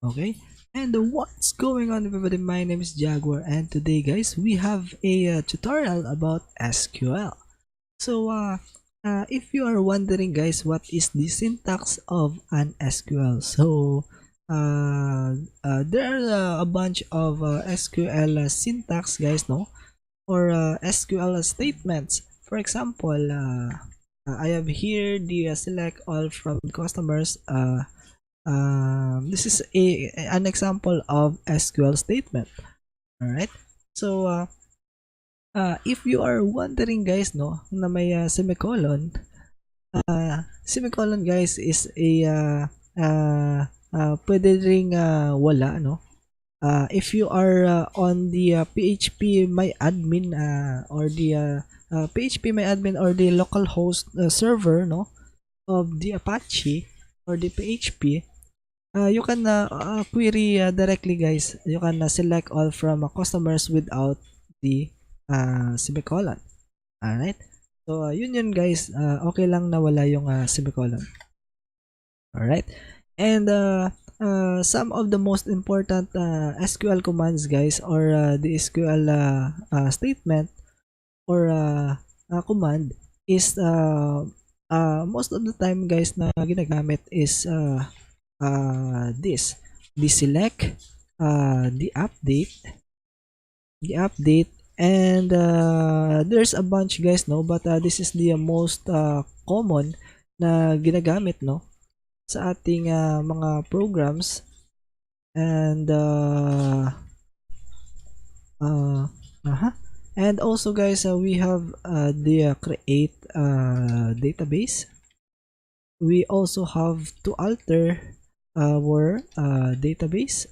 Okay, and what's going on, everybody? My name is Jaguar, and today guys we have a tutorial about SQL. So if you are wondering guys, what is the syntax of an SQL? So there are a bunch of SQL syntax guys, no, or SQL statements. For example, I have here the select all from customers. This is an example of SQL statement. All right. So if you are wondering guys, no, na may semicolon guys is a pwede ring wala, no. If you are on the PHP my admin or the PHP my admin or the localhost server, no, of the Apache or the PHP, you can query directly guys. You can select all from customers without the semicolon. Alright, so yun guys, okay lang na wala yung semicolon. Alright, and some of the most important SQL commands guys, or the SQL statement or command is most of the time guys na ginagamit is this, the select, the update, and there's a bunch guys, no, but this is the most common na ginagamit, no, sa ating mga programs. And and also guys, we have the create database. We also have to alter our database.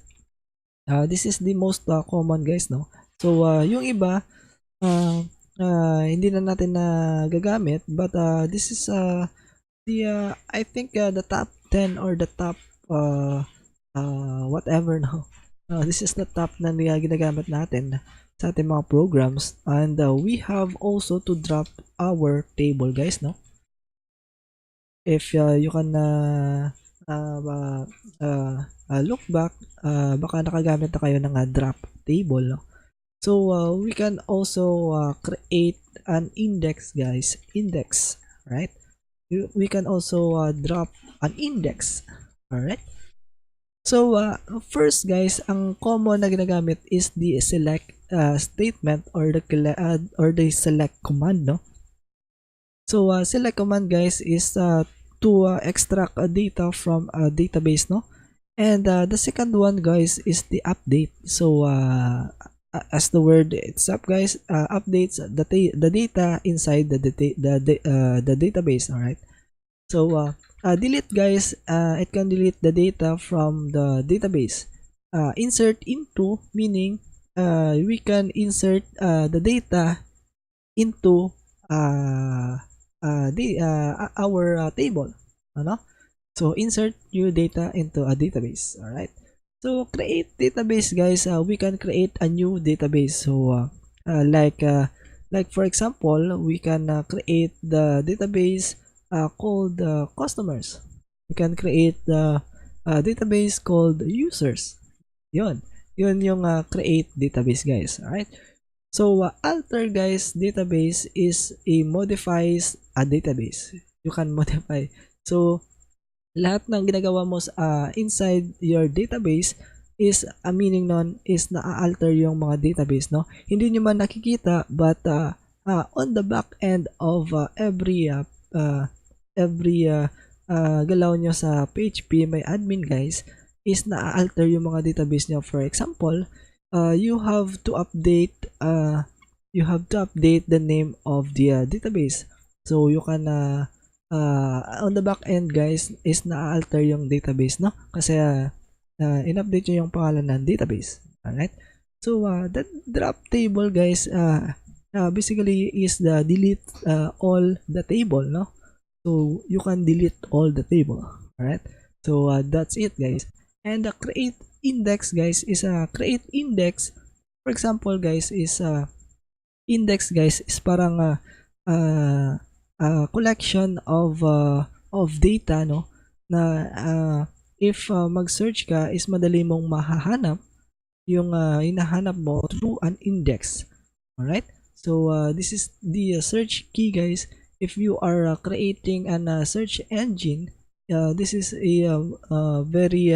This is the most common guys, no. So yung iba hindi na natin na gagamit, but this is the I think the top 10 or the top whatever, no. This is the top na ginagamit natin sa ating mga programs. And we have also to drop our table guys, no. If you can look back, baka nakagamit na kayo ng drop table, no? So we can also create an index guys, right? We can also drop an index. Alright, so first guys, ang common na ginagamit is the select statement or the select command, no. So select command guys is to extract data from a database, no. And the second one guys is the update. So as the word itself guys, updates the data inside the database. All right, so delete guys, it can delete the data from the database. Insert into, meaning we can insert the data into our table, ano. So insert new data into a database. All right, so create database guys, we can create a new database. So like for example, we can create the database called customers. We can create the database called users. Yun yung create database guys. All right, so alter guys, database is a modifies a database. You can modify. So lahat ng ginagawa mo inside your database is meaning nun is na-alter yung mga database, no. Hindi nyo man nakikita, but on the back end of every galaw nyo sa PHP my admin guys is na-alter yung mga database nyo. For example, you have to update the name of the database. So you can on the back end guys is na-alter yung database, no, kasi in-update nyo yung pangalan ng database. Alright, so that drop table guys basically is the delete all the table, no. So you can delete all the table. Alright, so that's it guys. And the create index guys is create index. For example guys, is index guys is parang collection of data, no, na if mag-search ka is madali mong mahahanap yung hinahanap mo through an index. Alright? So this is the search key, guys. If you are creating an search engine, this is a very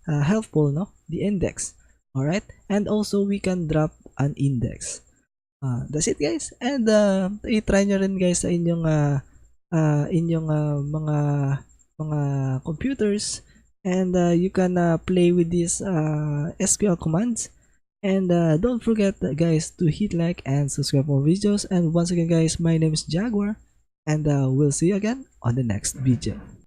helpful, no? The index. Alright? And also we can drop an index. That's it, guys. And i-try nyo rin, guys, sa inyong mga computers, and you can play with these SQL commands. And don't forget, guys, to hit like and subscribe for more videos. And once again, guys, my name is Jaguar, and we'll see you again on the next video.